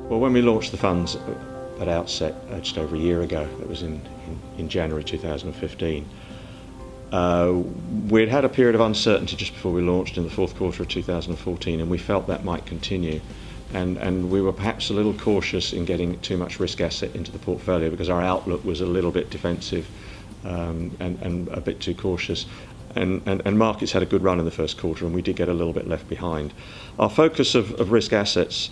Well, when we launched the funds at outset just over a year ago, that was in January 2015, we'd had a period of uncertainty just before we launched in the fourth quarter of 2014, and we felt that might continue. And we were perhaps a little cautious in getting too much risk asset into the portfolio because our outlook was a little bit defensive and a bit too cautious. And markets had a good run in the first quarter, and we did get a little bit left behind. Our focus of risk assets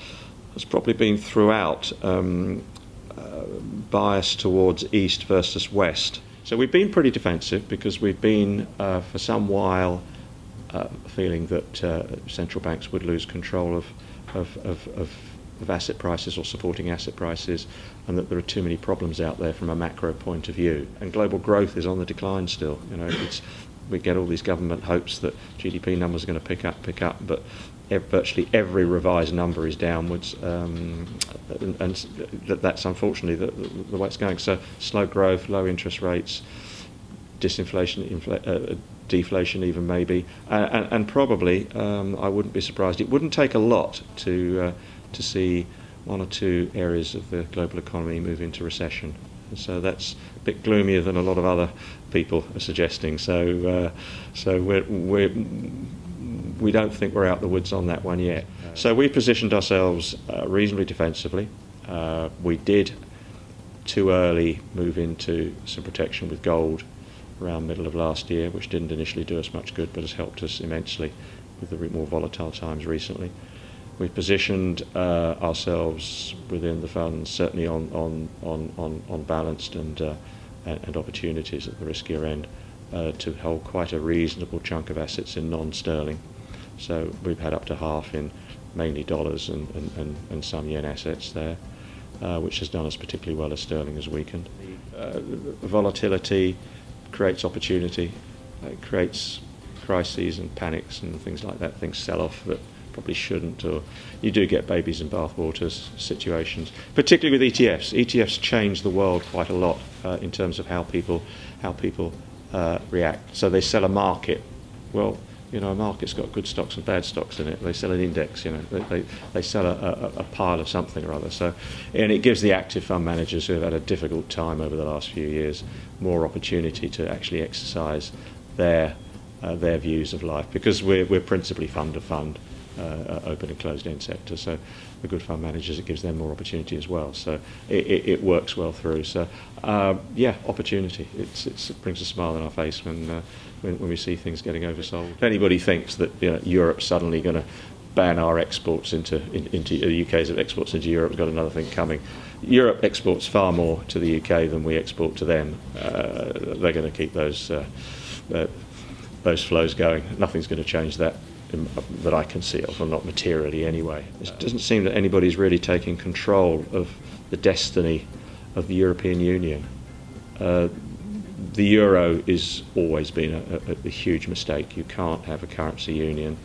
has probably been throughout biased towards east versus west. So we've been pretty defensive because we've been for some while feeling that central banks would lose control of asset prices or supporting asset prices, and that there are too many problems out there from a macro point of view. And global growth is on the decline still. We get all these government hopes that GDP numbers are going to pick up, but virtually every revised number is downwards, and that's unfortunately the way it's going. So slow growth, low interest rates, disinflation, deflation even maybe, and probably I wouldn't be surprised. It wouldn't take a lot to see one or two areas of the global economy move into recession. And so that's a bit gloomier than a lot of other people are suggesting. So we don't think we're out the woods on that one yet. So we positioned ourselves reasonably defensively. We did too early move into some protection with gold around middle of last year, which didn't initially do us much good, but has helped us immensely with the more volatile times recently. We've positioned ourselves within the funds certainly on balanced and opportunities at the riskier end to hold quite a reasonable chunk of assets in non-sterling. So we've had up to half in mainly dollars and some yen assets there, which has done us particularly well as sterling has weakened. Volatility creates opportunity, it creates crises and panics and things like that. Things sell off that probably shouldn't, or you do get babies in bathwaters situations, particularly with ETFs. ETFs change the world quite a lot in terms of how people react. So they sell a market. Well, a market's got good stocks and bad stocks in it. They sell an index. They sell a pile of something or other. So, and it gives the active fund managers who have had a difficult time over the last few years more opportunity to actually exercise their views of life, because we're principally fund to fund. Open and closed end sector, so the good fund managers, it gives them more opportunity as well. So it works well through. So opportunity. It brings a smile on our face when we see things getting oversold. If anybody thinks that Europe's suddenly going to ban our exports into the UK's exports into Europe's got another thing coming. Europe exports far more to the UK than we export to them. They're going to keep those flows going. Nothing's going to change that I can see of, or not materially anyway. It doesn't seem that anybody's really taking control of the destiny of the European Union. The euro has always been a huge mistake. You can't have a currency union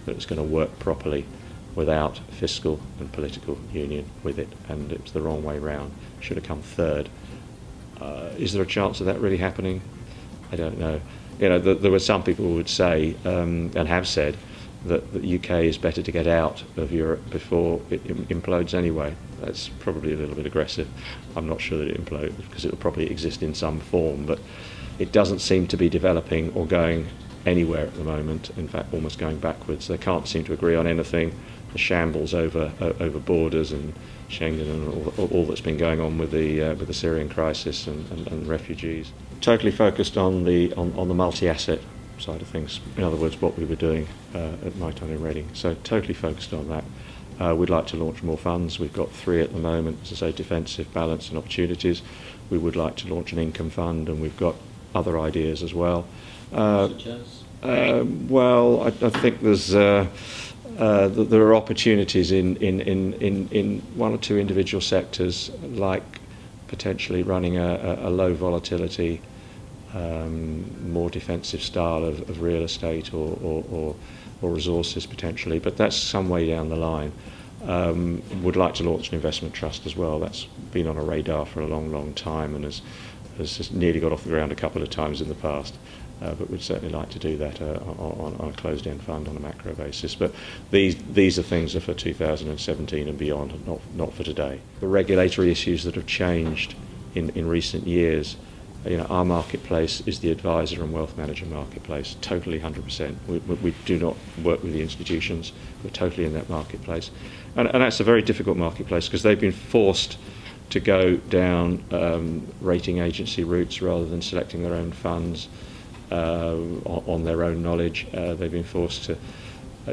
that's going to work properly without fiscal and political union with it, and it's the wrong way round. Should have come third. Is there a chance of that really happening? I don't know. There were some people who would say, and have said, that the UK is better to get out of Europe before it implodes anyway. That's probably a little bit aggressive. I'm not sure that it implodes, because it will probably exist in some form, but it doesn't seem to be developing or going anywhere at the moment. In fact, almost going backwards. They can't seem to agree on anything. The shambles over borders and Schengen and all that's been going on with the Syrian crisis and refugees. Totally focused on the multi-asset side of things. In other words, what we were doing at my time in Reading. So totally focused on that. We'd like to launch more funds. We've got 3 at the moment, as I say, defensive, balance and opportunities. We would like to launch an income fund, and we've got other ideas as well. Such as? Well, I think there are opportunities in 1 or 2 individual sectors, like potentially running a low volatility, more defensive style of real estate or resources potentially, but that's some way down the line. Would like to launch an investment trust as well. That's been on a radar for a long time and has just nearly got off the ground a couple of times in the past. but we'd certainly like to do that on a closed-end fund on a macro basis. But these are things that are for 2017 and beyond, not for today. The regulatory issues that have changed in recent years, our marketplace is the advisor and wealth manager marketplace, totally 100%. We do not work with the institutions. We're totally in that marketplace. And that's a very difficult marketplace because they've been forced to go down rating agency routes rather than selecting their own funds on their own knowledge. They've been forced to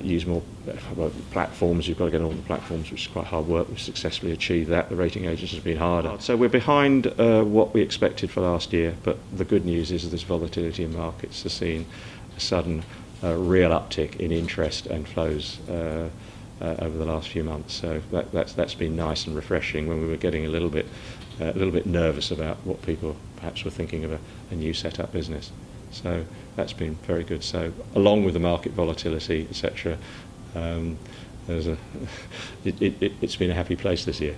use more platforms. You've got to get on all the platforms, which is quite hard work. We've successfully achieved that. The rating agencies have been harder. So we're behind what we expected for last year, but the good news is this volatility in markets has seen a sudden real uptick in interest and flows over the last few months. So that's been nice and refreshing when we were getting a little bit nervous about what people perhaps were thinking of a new set-up business. So that's been very good. So along with the market volatility, etc., it's been a happy place this year.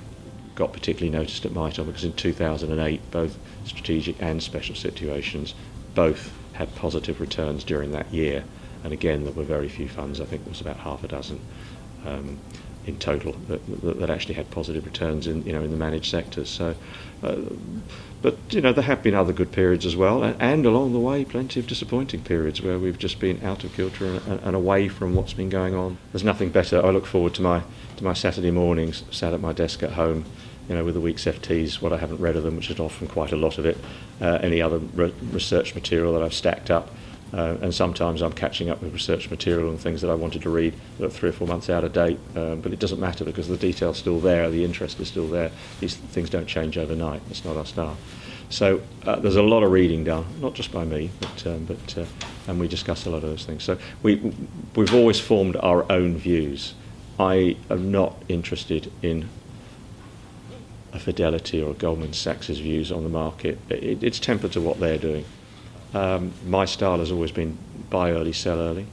Got particularly noticed at Miton because in 2008, both strategic and special situations both had positive returns during that year. And again, there were very few funds. I think there was about half a dozen in total that actually had positive returns in the managed sectors. So, but there have been other good periods as well, and along the way, plenty of disappointing periods where we've just been out of kilter and away from what's been going on. There's nothing better. I look forward to my Saturday mornings, sat at my desk at home, with the week's FTs, what I haven't read of them, which is often quite a lot of it, any other research material that I've stacked up. And sometimes I'm catching up with research material and things that I wanted to read that are 3 or 4 months out of date, but it doesn't matter because the detail's still there, the interest is still there. These things don't change overnight. It's not our style. So there's a lot of reading done, not just by me, but and we discuss a lot of those things. So we've always formed our own views. I am not interested in a Fidelity or a Goldman Sachs' views on the market. It's tempered to what they're doing. My style has always been buy early, sell early.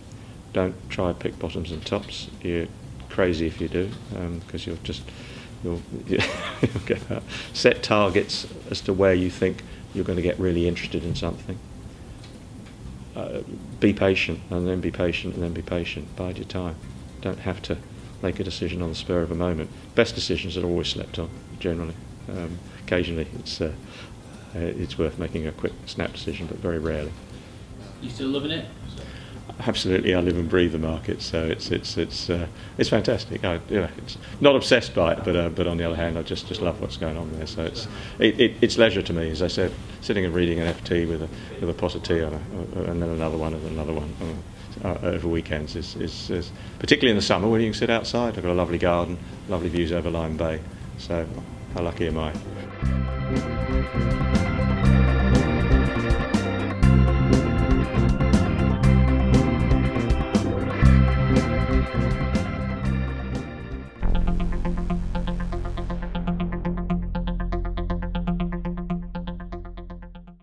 Don't try to pick bottoms and tops. You're crazy if you do, because you'll get that. Set targets as to where you think you're going to get really interested in something. Be patient, and then be patient, and then be patient. Bide your time. Don't have to make a decision on the spur of a moment. Best decisions are always slept on, generally. Occasionally, it's worth making a quick snap decision, but very rarely. You still loving it? Absolutely, I live and breathe the market, so it's fantastic. It's not obsessed by it, but on the other hand, I just love what's going on there. So it's leisure to me, as I said. Sitting and reading an FT with a pot of tea and then another one and another one over weekends is particularly in the summer when you can sit outside. I've got a lovely garden, lovely views over Lyme Bay. So how lucky am I?